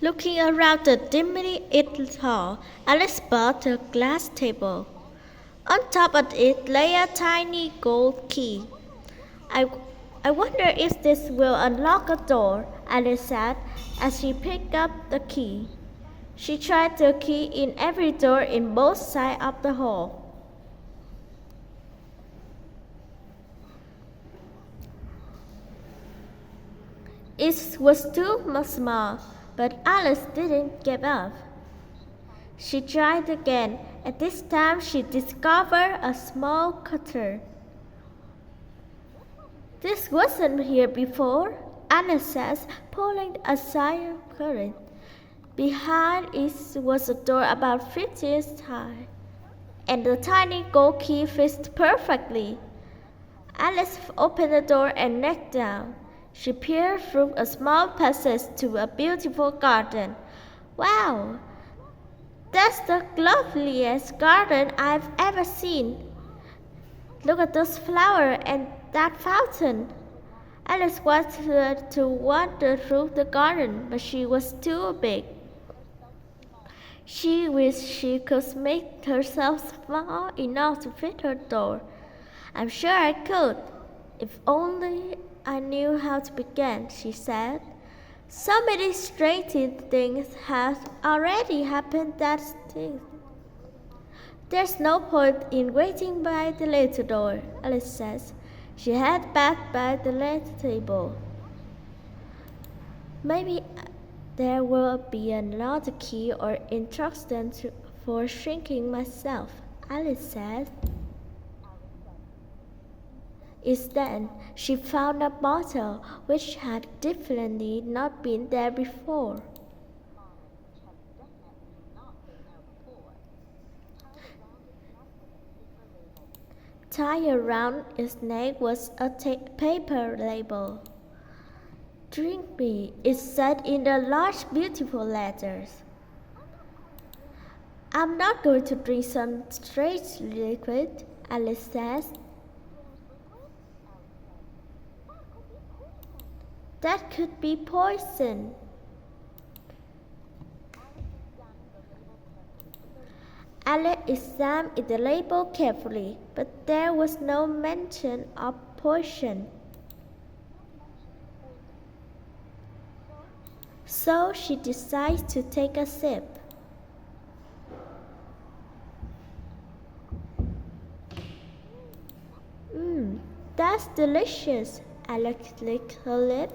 Looking around the dimly lit hall, Alice spotted a glass table. On top of it lay a tiny gold key. I, I wonder if this will unlock a door, Alice said as she picked up the key. She tried the key in every door in both sides of the hall. It was too small, but Alice didn't give up. She tried again, and this time she discovered a small cutter. This wasn't here before, Alice says, pulling aside a curtain. Behind it was a door about 50 inches high, and the tiny gold key fits perfectly. Alice opened the door and knelt down. She peered through a small passage to a beautiful garden. Wow! That's the loveliest garden I've ever seen. Look at those flowers and that fountain. Alice wanted to wander through the garden, but she was too big. She wished she could make herself small enough to fit her door. I'm sure I could, if only I knew how to begin, she said. So many strange things have already happened that thing. There's no point in waiting by the little door, Alice says. She headed back by the little table. Maybe there will be another key or instruction for shrinking myself, Alice said. Instead, she found a bottle which had definitely not been there before. Tied around its neck was a paper label. Drink me, it said in the large, beautiful letters. I'm not going to drink some strange liquid, Alice says. That could be poison. Alice examined the label carefully, but there was no mention of poison. So she decided to take a sip. That's delicious, Alice licked her lip.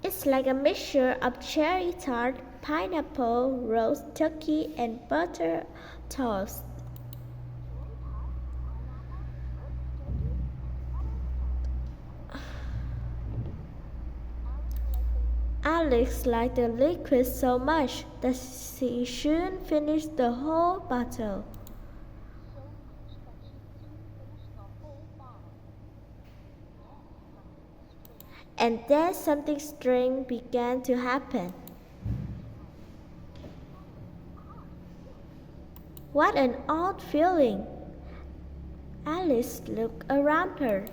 It's like a mixture of cherry tart, pineapple, roast turkey, and butter toast. Alex liked the liquid so much that she soon finished the whole bottle. And then something strange began to happen. What an odd feeling! Alice looked around her.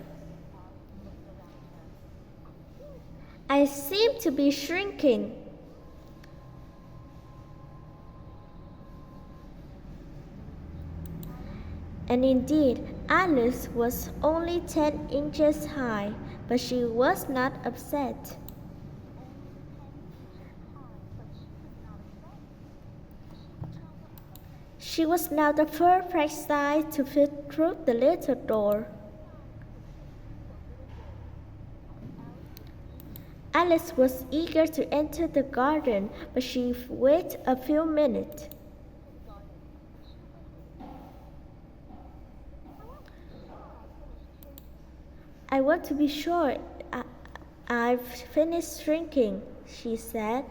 I seem to be shrinking. And indeed, Alice was only 10 inches high, but she was not upset. She was now the perfect size to fit through the little door. Alice was eager to enter the garden, but she waited a few minutes. I want to be sure I've finished shrinking, she said.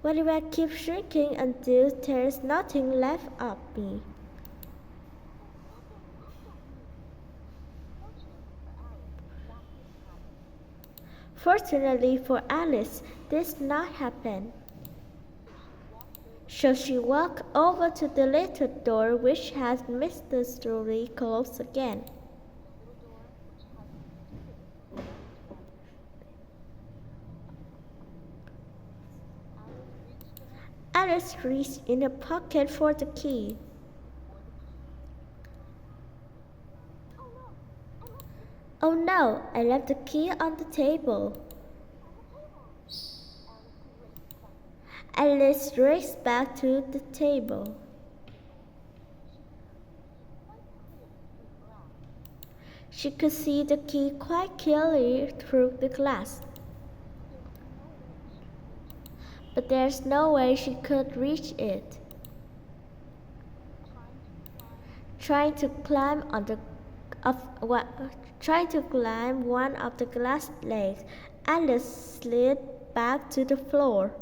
What if I keep shrinking until there's nothing left of me? Fortunately for Alice, this did not happen. So she walked over to the little door which had mysteriously closed again. Alice reached in her pocket for the key. Oh no, I left the key on the table. Alice raced back to the table. She could see the key quite clearly through the glass. But there's no way she could reach it. Trying to climb one of the glass legs, Alice slid back to the floor.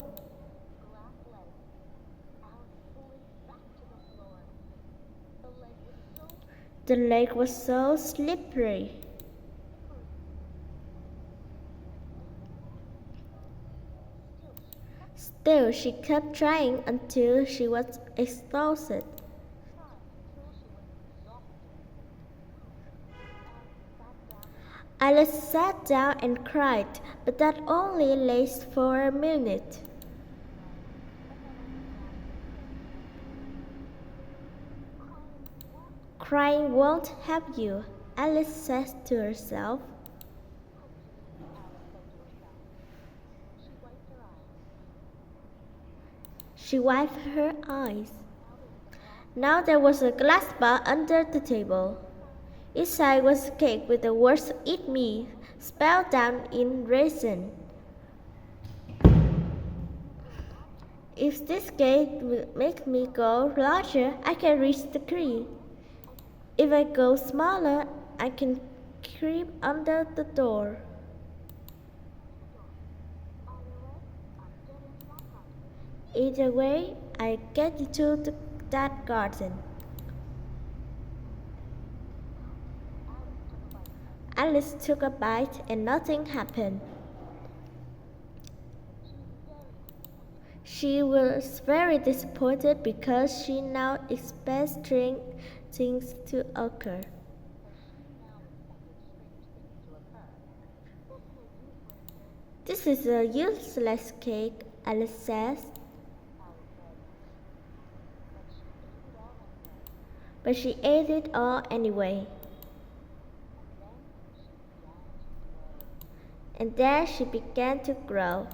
The leg was so slippery. Still, she kept trying until she was exhausted. Alice sat down and cried, but that only lasted for a minute. Crying won't help you, Alice said to herself. She wiped her eyes. Now there was a glass bar under the table. Inside was a cake with the words "Eat me" spelled down in resin. If this cake will make me go larger, I can reach the tree. If I go smaller, I can creep under the door. Either way, I get into that garden. Alice took a bite and nothing happened. She was very disappointed because she now expects strange things to occur. This is a useless cake, Alice says. But she ate it all anyway. And then she began to grow.